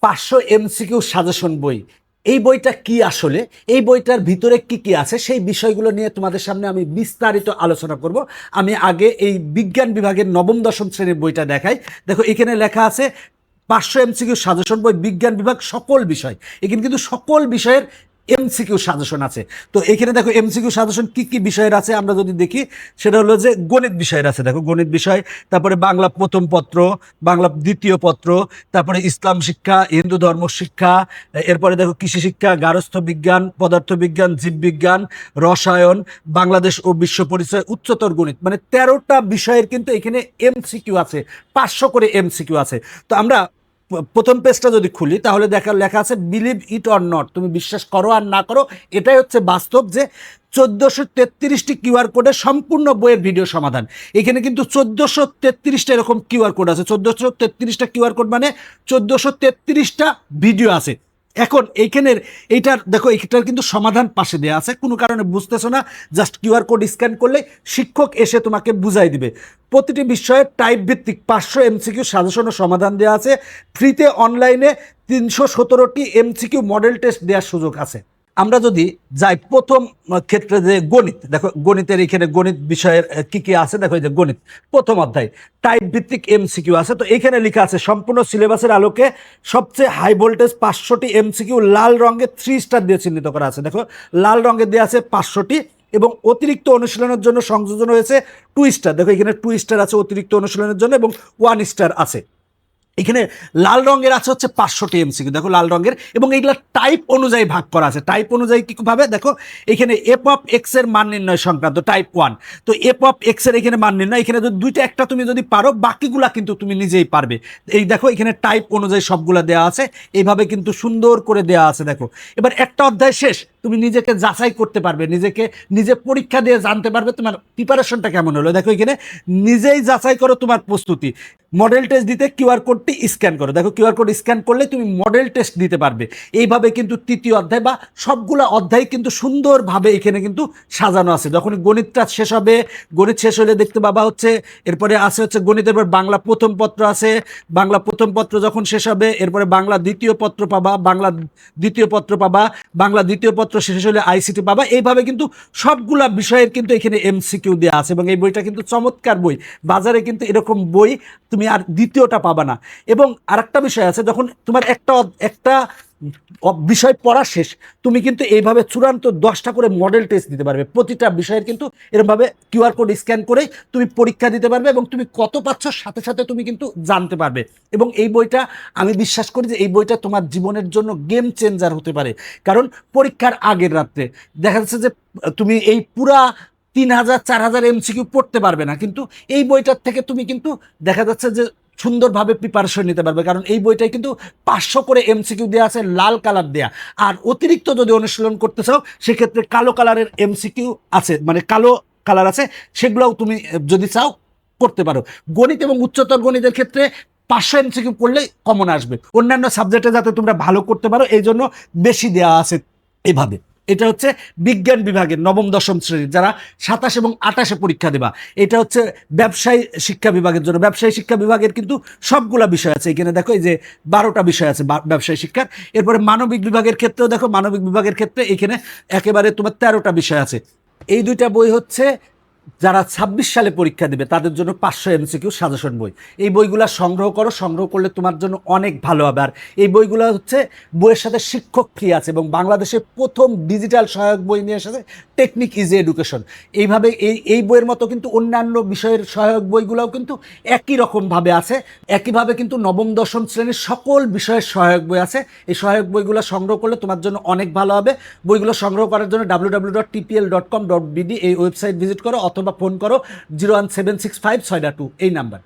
500 MCQ suggestion বই। এই বইটা কি আসলে, এই বইটার ভিতরে কি কি আছে সেই বিষয়গুলো নিয়ে তোমাদের সামনে আমি বিস্তারিত আলোচনা করব। আমি আগে এই বিজ্ঞান বিভাগের নবম দশম শ্রেণীর বইটা দেখাই। দেখো এখানে লেখা আছে 500 এমসিকিউ সাজেশন বই, বিজ্ঞান বিভাগ, সকল বিষয়। এখানে কিন্তু সকল বিষয়ের এমসিকিউ সাজেশন আছে। তো এখানে দেখো এমসিকিউ সাজেশন কি কি বিষয়ের আছে আমরা যদি দেখি, সেটা হলো যে গণিত বিষয়ের আছে। দেখো গণিত বিষয়, তারপরে বাংলা প্রথম পত্র, বাংলা দ্বিতীয় পত্র, তারপরে ইসলাম শিক্ষা, হিন্দু ধর্ম শিক্ষা, এরপরে দেখো কৃষি শিক্ষা, গার্হস্থ্য বিজ্ঞান, পদার্থ বিজ্ঞান, জীববিজ্ঞান, রসায়ন, বাংলাদেশ ও বিশ্ব পরিচয়, উচ্চতর গণিত, মানে 13টা বিষয়ের কিন্তু এখানে এমসিকিউ আছে, 500 করে এমসিকিউ আছে। তো আমরা প্রথম পেজটা যদি খুলি তাহলে লেখা আছে বিলিভ ইট অর নট, তুমি বিশ্বাস করো আর না করো, এটাই হচ্ছে বাস্তব। যে 1433টি কিউআর কোডে সম্পূর্ণ বইয়ের ভিডিও সমাধান। এখানে কিন্তু 1433টা এরকম কিউআর কোড আছে। 1433টা কিউআর কোড মানে 1433টা ভিডিও আছে। এখন এইখানের এইটার দেখো, এইটার কিন্তু সমাধান পাশে দেওয়া আছে। কোনো কারণে বুঝতেছো না, জাস্ট কিউআর কোড স্ক্যান করলে শিক্ষক এসে তোমাকে বুঝাই দিবে। প্রতিটি বিষয়ে টাইপ ভিত্তিক 500 এমসিকিউ সাজেশন ও সমাধান দেওয়া আছে। ফ্রিতে অনলাইনে 317টি এমসিকিউ মডেল টেস্ট দেওয়ার সুযোগ আছে। আমরা যদি যাই প্রথম ক্ষেত্রে, যে গণিত, দেখো গণিতের এখানে গণিত বিষয়ের কি কি আছে। দেখো এই যে গণিত প্রথম অধ্যায় টাইপ ভিত্তিক এমসিকিউ আছে। তো এখানে লেখা আছে সম্পূর্ণ সিলেবাসের আলোকে সবচেয়ে হাই ভোল্টেজ 500টি এমসিকিউ লাল রঙে 3 স্টার দিয়ে চিহ্নিত করা আছে। দেখো লাল রঙে দেওয়া আছে 500টি, এবং অতিরিক্ত অনুশীলনের জন্য সংযোজন হয়েছে 2 স্টার। দেখো এখানে 2 স্টার আছে অতিরিক্ত অনুশীলনের জন্য, এবং 1 স্টার আছে। এখানে লাল রঙের আছে হচ্ছে 500টি এমসিকিউ। দেখো লাল রঙের, এবং এইগুলা টাইপ অনুযায়ী ভাগ করা আছে। টাইপ অনুযায়ী কীভাবে, দেখো এখানে এফ অফ এক্স এর মান নির্ণয় সংক্রান্ত টাইপ 1। তো এফ অফ এক্স এর এখানে মান নির্ণয়, এখানে যদি দুইটা একটা তুমি যদি পারো, বাকিগুলা কিন্তু তুমি নিজেই পারবে। এই দেখো এখানে টাইপ অনুযায়ী সবগুলা দেওয়া আছে, এইভাবে কিন্তু সুন্দর করে দেওয়া আছে। দেখো এবার একটা অধ্যায় শেষ, তুমি নিজেকে যাচাই করতে পারবে, নিজে পরীক্ষা দিয়ে জানতে পারবে তোমার প্রিপারেশনটা কেমন হলো। দেখো এখানে নিজেই যাচাই করো তোমার প্রস্তুতি। মডেল টেস্ট দিতে কিউআর কোডটি স্ক্যান করো। দেখো কিউআর কোড স্ক্যান করলে তুমি মডেল টেস্ট দিতে পারবে। এইভাবে কিন্তু তৃতীয় অধ্যায় বা সবগুলা অধ্যায় কিন্তু সুন্দরভাবে এখানে কিন্তু সাজানো আছে। যখন গণিতটা শেষ হবে, গণিত শেষ হলে দেখতে পাবা হচ্ছে এরপরে আছে হচ্ছে গণিতের পর বাংলা প্রথম পত্র আছে। বাংলা প্রথম পত্র যখন শেষ হবে, এরপরে বাংলা দ্বিতীয় পত্র পাবা, বাংলা দ্বিতীয় পত্র পাবা, বাংলা দ্বিতীয় পত্র শেষ হলে আইসিটি পাবা। এইভাবে কিন্তু সবগুলা বিষয়ের কিন্তু এখানে এমসিকিউ দেওয়া আছে, এবং এই বইটা কিন্তু চমৎকার বই। বাজারে কিন্তু এরকম বই তুমি আর দ্বিতীয়টা পাবা না। এবং আরেকটা বিষয় আছে, যখন তোমার একটা বিষয় পড়া শেষ, তুমি কিন্তু এইভাবে চূড়ান্ত 10টা করে মডেল টেস্ট দিতে পারবে। প্রতিটা বিষয়ের কিন্তু এরকমভাবে কিউআর কোড স্ক্যান করেই তুমি পরীক্ষা দিতে পারবে, এবং তুমি কত পাচ্ছ সাথে সাথে তুমি কিন্তু জানতে পারবে। এবং এই বইটা আমি বিশ্বাস করি যে এই বইটা তোমার জীবনের জন্য গেম চেঞ্জার হতে পারে। কারণ পরীক্ষার আগের রাত্রে দেখা যাচ্ছে যে তুমি এই পুরা 3000 4000 এমসিকিউ পড়তে পারবে না, কিন্তু এই বইটার থেকে তুমি কিন্তু দেখা যাচ্ছে যে সুন্দরভাবে প্রিপারেশন নিতে পারবে। কারণ এই বইটাই কিন্তু 500 করে এমসিকিউ দেওয়া আছে, লাল কালার দেয়া। আর অতিরিক্ত যদি অনুশীলন করতে চাও সেক্ষেত্রে কালো কালারের এমসিকিউ আছে, মানে কালো কালার আছে, সেগুলোও তুমি যদি চাও করতে পারো। গণিত এবং উচ্চতর গণিতের ক্ষেত্রে 500 এমসিকিউ পড়লে কমন আসবে। অন্যান্য সাবজেক্টে যাতে তোমরা ভালো করতে পারো এই জন্য বেশি দেওয়া আছে এভাবে। এটা হচ্ছে বিজ্ঞান বিভাগের নবম দশম শ্রেণীর যারা 27 এবং 28 পরীক্ষা দেবা। এটা হচ্ছে ব্যবসায়ী শিক্ষা বিভাগের জন্য। ব্যবসায়ী শিক্ষা বিভাগের কিন্তু সবগুলা বিষয় আছে। এখানে দেখো এই যে 12টা বিষয় আছে ব্যবসায়ী শিক্ষার। এরপরে মানবিক বিভাগের ক্ষেত্রেও দেখো, মানবিক বিভাগের ক্ষেত্রে এখানে একেবারে তোমার 13টা বিষয় আছে। এই দুইটা বই হচ্ছে যারা 26 সালে পরীক্ষা দেবে তাদের জন্য 500 এমসিকিউ সাজেশন বই। এই বইগুলো সংগ্রহ করো, সংগ্রহ করলে তোমার জন্য অনেক ভালো হবে। আর এই বইগুলো হচ্ছে বইয়ের সাথে শিক্ষক ফ্রি আছে, এবং বাংলাদেশের প্রথম ডিজিটাল সহায়ক বই নিয়ে এসেছে টেকনিক ইজি এডুকেশন। এইভাবে এই বইয়ের মতো কিন্তু অন্যান্য বিষয়ের সহায়ক বইগুলোও কিন্তু একই রকমভাবে আছে। একইভাবে কিন্তু নবম দশম শ্রেণীর সকল বিষয়ের সহায়ক বই আছে। এই সহায়ক বইগুলো সংগ্রহ করলে তোমার জন্য অনেক ভালো হবে। বইগুলো সংগ্রহ করার জন্য www.tpl.com.bd এই ওয়েবসাইট ভিজিট করো, অথবা ফোন করো 01765 622 এই নাম্বার।